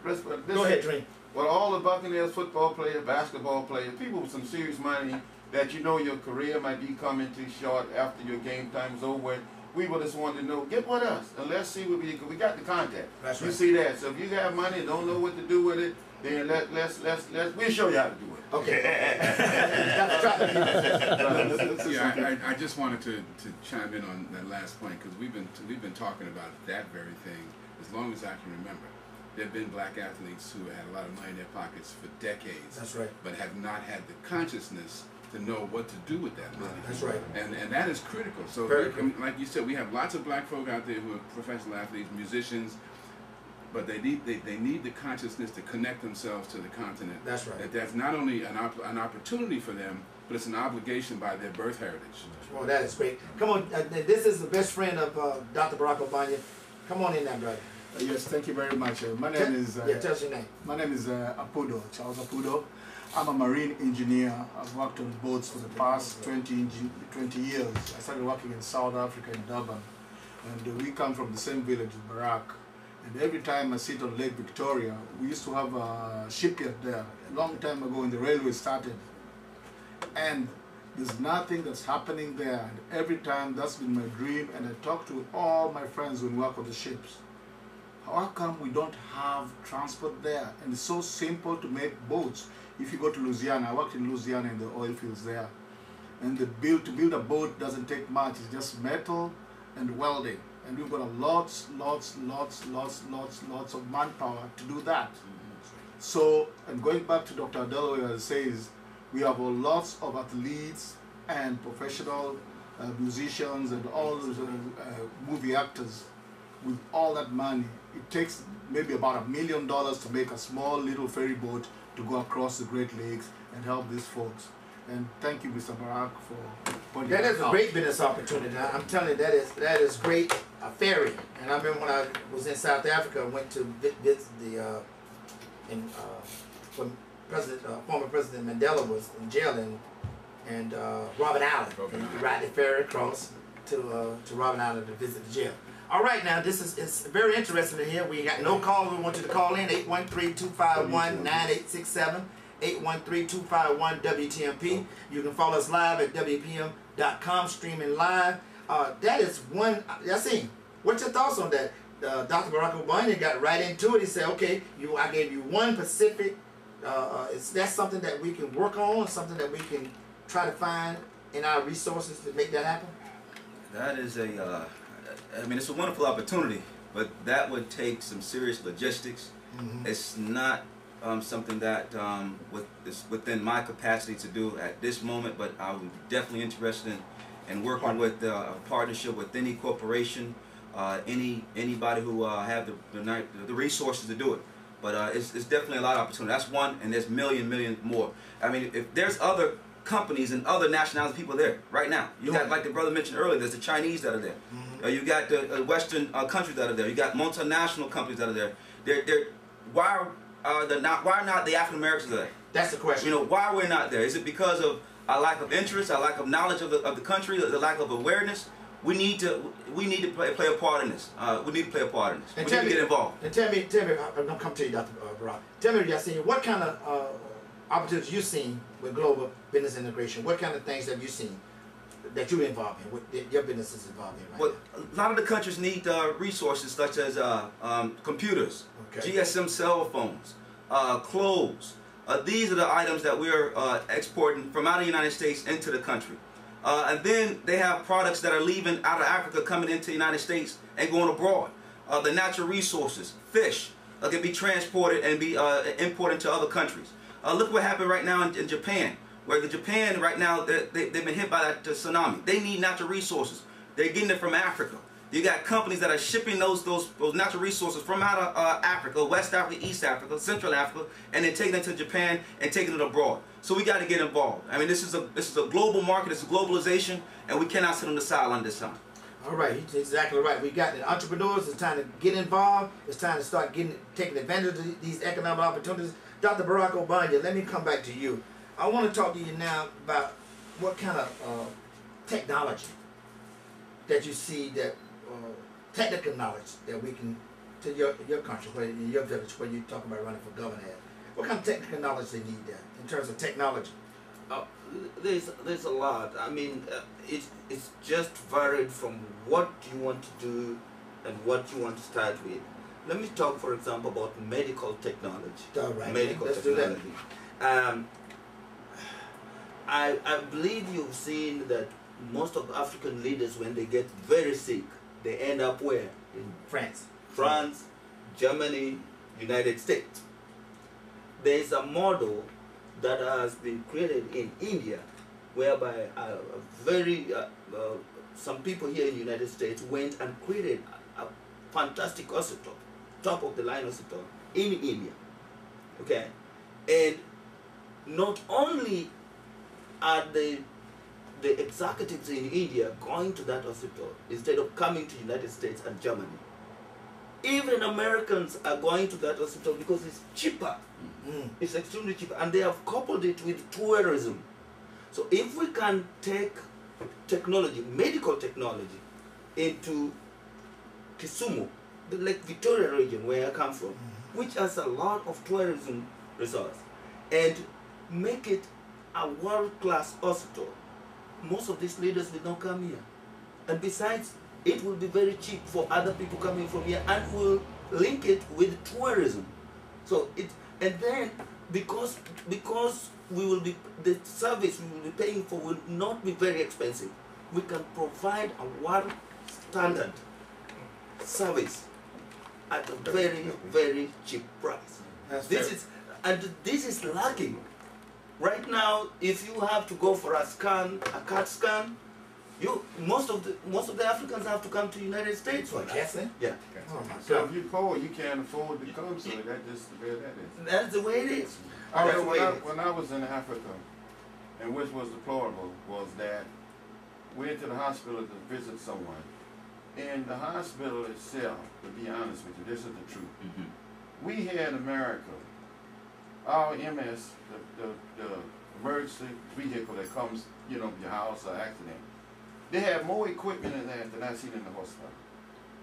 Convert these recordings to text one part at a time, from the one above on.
Go ahead, Dream. Well, all the Buccaneers football players, basketball players, people with some serious money that you know your career might be coming too short after your game time is over. We would just want to know, get with us and let's see what we got the contact. That's right. You see that? So if you have money and don't know what to do with it, then we'll show you how to do it. Okay. Yeah, I just wanted to chime in on that last point because we've been talking about that very thing as long as I can remember. There have been black athletes who had a lot of money in their pockets for decades. That's right. But have not had the consciousness to know what to do with that money. That's right. And that is critical. So, like you said, we have lots of black folk out there who are professional athletes, musicians, but they need the consciousness to connect themselves to the continent. That's right. That's not only an opportunity for them, but it's an obligation by their birth heritage. Well, that is great. Come on, this is the best friend of Dr. Barack Obama. Come on in there, brother. Yes, thank you very much. My name is tell us your name. My name is Apudo, Charles Apudo. I'm a marine engineer. I've worked on boats for the past 20 years. I started working in South Africa in Durban, and we come from the same village in Barack. And every time I sit on Lake Victoria, we used to have a shipyard there a long time ago when the railway started. And there's nothing that's happening there. And every time that's been my dream, and I talk to all my friends who work on the ships. How come we don't have transport there? And it's so simple to make boats. If you go to Louisiana, I worked in Louisiana in the oil fields there. And to build a boat doesn't take much. It's just metal and welding. And we've got lots of manpower to do that. So, and going back to Dr. Delaware says, we have lots of athletes and professional musicians and all those movie actors. With all that money, it takes maybe about $1 million to make a small little ferry boat to go across the Great Lakes and help these folks. And thank you, Mr. Barack, for pointing that is a out. great business opportunity. I'm telling you, that is great. A ferry. And I remember when I was in South Africa, I went to visit the when former President Mandela was in jail and Robben Island. And you ride the ferry across to Robben Island to visit the jail. All right, now it's very interesting in here. We got no call. We want you to call in 813-251-9867. 813-251-WTMP. You can follow us live at WPM.com, streaming live. That is one. Yassine, what's your thoughts on that? Dr. Barack Obama got right into it. He said, okay, I gave you one Pacific. Is that something that we can work on, something that we can try to find in our resources to make that happen? That is I mean, it's a wonderful opportunity, but that would take some serious logistics. It's not something that is within my capacity to do at this moment, but I'm definitely interested in working with a partnership with any corporation, anybody who have the resources to do it. But it's definitely a lot of opportunity. That's one, and there's million more. I mean, if there's other companies and other nationalities people there right now. You got, like the brother mentioned earlier, there's the Chinese that are there. You got the Western countries that are there. You got multinational companies that are there. Why are not the African Americans there? That's the question. You know, why we're not there? Is it because of a lack of interest, a lack of knowledge of the country, the lack of awareness? We need to play a part in this. We need to play a part in this. We need to get involved. And tell me, I'm gonna come to you, Dr. Barack. Tell me, Yassine, what kind of opportunities you've seen with global business integration? What kind of things have you seen that you're involved in, what your business is involved in right now? A lot of the countries need resources such as computers, GSM cell phones, clothes. These are the items that we're exporting from out of the United States into the country. And then they have products that are leaving out of Africa, coming into the United States and going abroad. The natural resources, fish, can be transported and be imported to other countries. Look what happened right now in Japan, where Japan right now, they've been hit by that tsunami. They need natural resources. They're getting it from Africa. You got companies that are shipping those natural resources from out of Africa, West Africa, East Africa, Central Africa, and then taking it to Japan and taking it abroad. So we got to get involved. I mean, this is a global market. It's a globalization, and we cannot sit on the sideline this time. All right, he's exactly right. We got the entrepreneurs. It's time to get involved. It's time to start taking advantage of these economic opportunities. Dr. Barack Obama, let me come back to you. I want to talk to you now about what kind of technology that you see, that technical knowledge that we can to your country, where in your village, where you talk about running for governor at, what kind of technical knowledge they need there in terms of technology? There's a lot. I mean, it's just varied from what you want to do and what you want to start with. Let me talk, for example, about medical technology. All right. Medical Let's technology. do that. I believe you've seen that most of African leaders, when they get very sick, they end up where? In France, Germany, United States. There's a model that has been created in India, whereby some people here in the United States went and created a fantastic hospital, top of the line hospital in India. Okay, and not only are the executives in India going to that hospital instead of coming to the United States and Germany, even Americans are going to that hospital because it's cheaper. It's extremely cheap, and they have coupled it with tourism. So if we can take technology, medical technology, into Kisumu, the Lake Victoria region where I come from, which has a lot of tourism resorts, and make it a world-class hospital, most of these leaders will not come here. And besides, it will be very cheap for other people coming from here, and will link it with tourism. So and then because we will be, the service we will be paying for will not be very expensive, we can provide a world standard service at a very, very cheap price. This is lacking. Right now, if you have to go for a scan, a CAT scan, most of the Africans have to come to the United States for that. Yeah. So if you're poor, you can't afford to come, so that's just the way that is. That's the way it is. All right, when I was in Africa, and which was deplorable, was that we went to the hospital to visit someone. In the hospital itself, to be honest with you, this is the truth. We had in America, our MS, the emergency vehicle that comes, you know, your house or accident, they have more equipment in that than I seen in the hospital.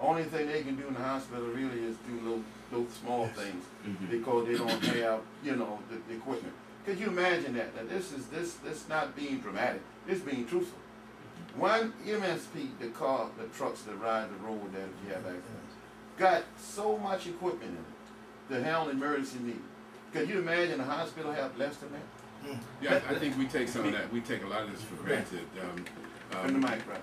Only thing they can do in the hospital really is do little small things because they don't have, you know, the equipment. Could you imagine that? That this not being dramatic, this being truthful. One MSP, the trucks that ride the road that you have accidents, got so much equipment in it to handle emergency needs. Could you imagine a hospital have less than that? Yeah, I think we take some of that. We take a lot of this for granted. In the mic, right?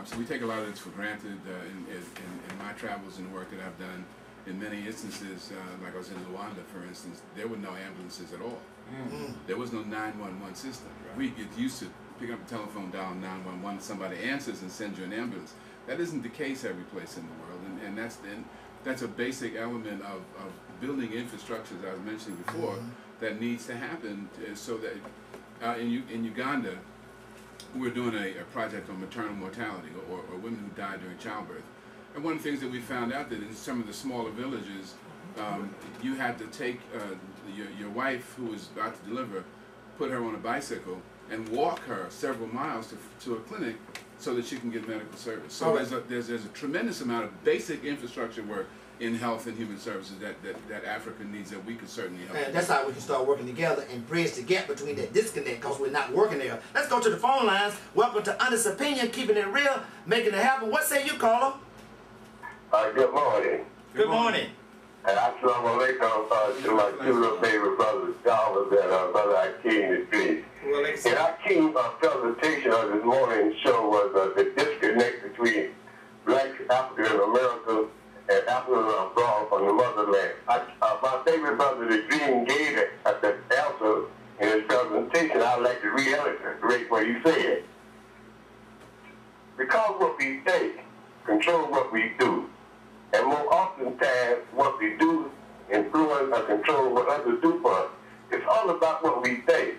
So we take a lot of this for granted in my travels and the work that I've done. In many instances, like I was in Luanda, for instance, there were no ambulances at all. There was no 911 system. We get used to pick up the telephone, dial 911, somebody answers and sends you an ambulance. That isn't the case every place in the world, and that's a basic element of building infrastructure, as I was mentioning before, that needs to happen so that in Uganda, we're doing a project on maternal mortality or women who die during childbirth. And one of the things that we found out that in some of the smaller villages, you had to take your wife who was about to deliver, put her on a bicycle and walk her several miles to a clinic so that she can get medical service. So there's a tremendous amount of basic infrastructure work in health and human services that Africa needs that we could certainly help. And that's how we can start working together and bridge the gap between that disconnect because we're not working there. Let's go to the phone lines. Welcome to Honest Opinion, keeping it real, making it happen. What say you, caller? Good morning. Good morning. And Assalamu alaikum to my two little favorite brothers, Charles and Brother Akeem the Street. And Akeem's presentation of this morning's show was the disconnect between Black African Americans and Africans abroad from the motherland. My favorite brother, the Dream gave it at the answer in his presentation. I'd like to reiterate what he said. Because what we think control what we do. And more often times, what we do influence or control what others do for us. It's all about what we think.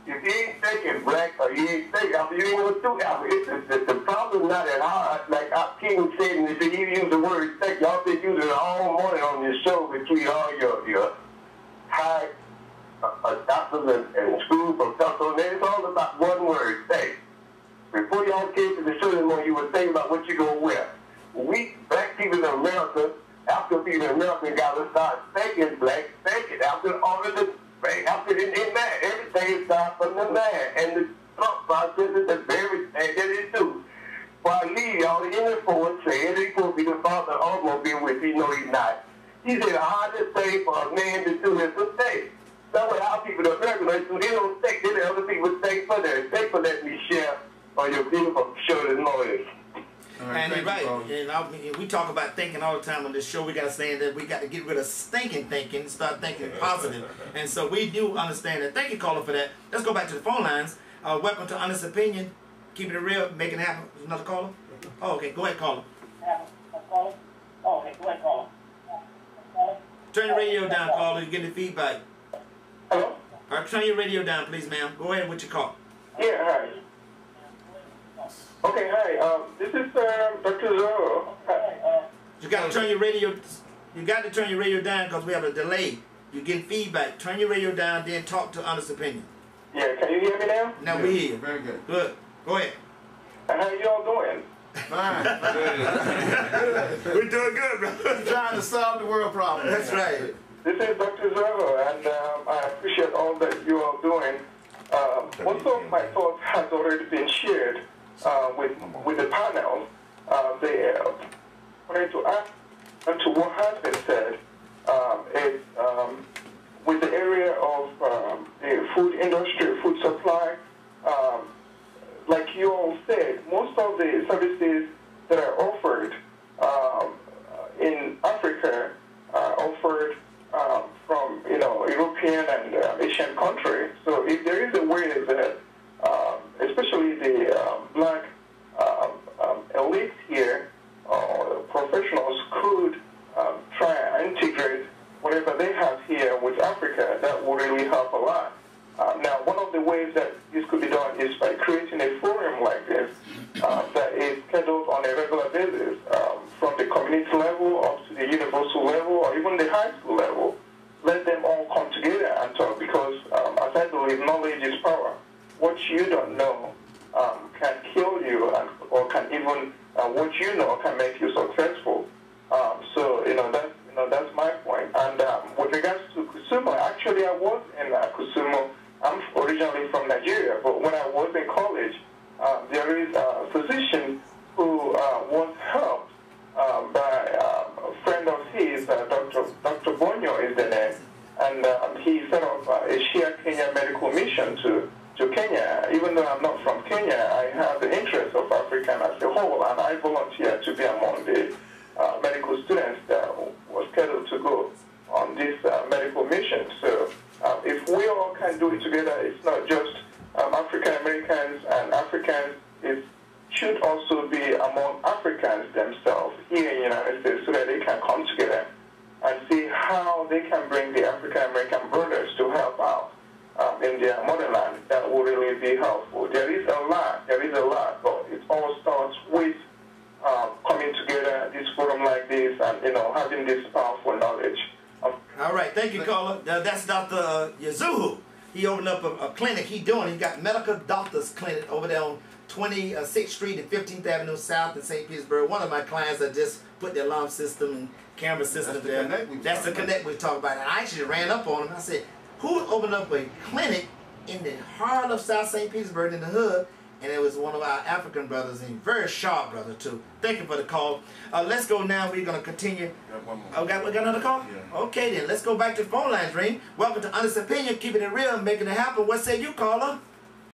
If you ain't thinking black or you ain't thinking Africa, you ain't going to do it. The problem's not that hard. Like King said, and he used the word think. Y'all been using it all morning on this show between all your high doctors and school professors. It's all about one word, think. Before y'all came to the show this morning, you were thinking about what you're going to wear. We, black people in America, after people in America got to start thinking black, thinking after all of the after in man, everything starts from the man, and the thought process is the very thing that it do. While I leave y'all in the forward saying he's supposed to be the father of the automobile, which he know he's not. He said the hardest thing for a man to do is to think. That's what our people, the Americans, do. They don't think, they let other people think for them. Thanks for letting me share on your beautiful show this morning. And you're right. And we talk about thinking all the time on this show. We got to say that we got to get rid of stinking thinking and start thinking positive. And so we do understand that. Thank you, caller, for that. Let's go back to the phone lines. Welcome to Honest Opinion. Keeping it real, making it happen. Another caller? Oh, okay. Go ahead, caller. Oh, okay. Go ahead, caller. Turn your radio down, caller. You're getting feedback. Hello? All right, turn your radio down, please, ma'am. Go ahead with your call. Yeah, hi. Okay, hi. This is Dr. Zorro. You got to turn your radio. You got to turn your radio down because we have a delay. You're getting feedback. Turn your radio down, then talk to Honest Opinion. Yeah, can you hear me now? Now we hear you. Very good. Good. Go ahead. How you all doing? Fine. We're doing good, bro. Trying to solve the world problem. That's right. This is Dr. Zorro, and I appreciate all that you are doing. Most of my thoughts has already been shared with the panel. They wanted to add to what has been said is with the area of the food industry, food supply. Like you all said, most of the services that are offered in Africa are offered from European and Asian countries. So if there is a way that, especially the black elites here, professionals could try and integrate whatever they have here with Africa, that would really help a lot. Now, one of the ways that this could be done is by creating a forum like this that is scheduled on a regular basis from the community level up to the universal level or even the high school level. Let them all come together and talk because, as I believe, knowledge is power. What you don't know can kill you or can even, what you know can make you successful. So, that's my point. And with regards to Kusumo, actually I was in Kusumo. I'm originally from Nigeria, but when I was in college, there is a physician who was helped by a friend of his, Dr. Bonyo is the name, and he set up a Share Kenya medical mission to Kenya. Even though I'm not from Kenya, I have the interest of Africa as a whole, and I volunteered to be among the medical students that were scheduled to go on this medical mission. So if we all can do it together, it's not just African Americans and Africans, it should also be among Africans themselves here in the United States so that they can come together and see how they can bring the African American brothers to help out in their motherland. That will really be helpful. There is a lot, but it all starts with coming together, this forum like this, and having this powerful knowledge. All right, thank you, caller. That's Dr. Yazuhu. He opened up a clinic. He got Medical Doctors Clinic over there on 26th Street and 15th Avenue South in St. Petersburg. One of my clients that just put the alarm system and camera system there. That's the connect we talk about. And I actually ran up on him. I said, who opened up a clinic in the heart of South St. Petersburg in the hood? And it was one of our African brothers, and very sharp brother too. Thank you for the call. Let's go now. We're going to continue. We got another call? Yeah. Okay then, let's go back to the phone lines ring. Welcome to Honest Opinion, keeping it real, making it happen. What say you, caller?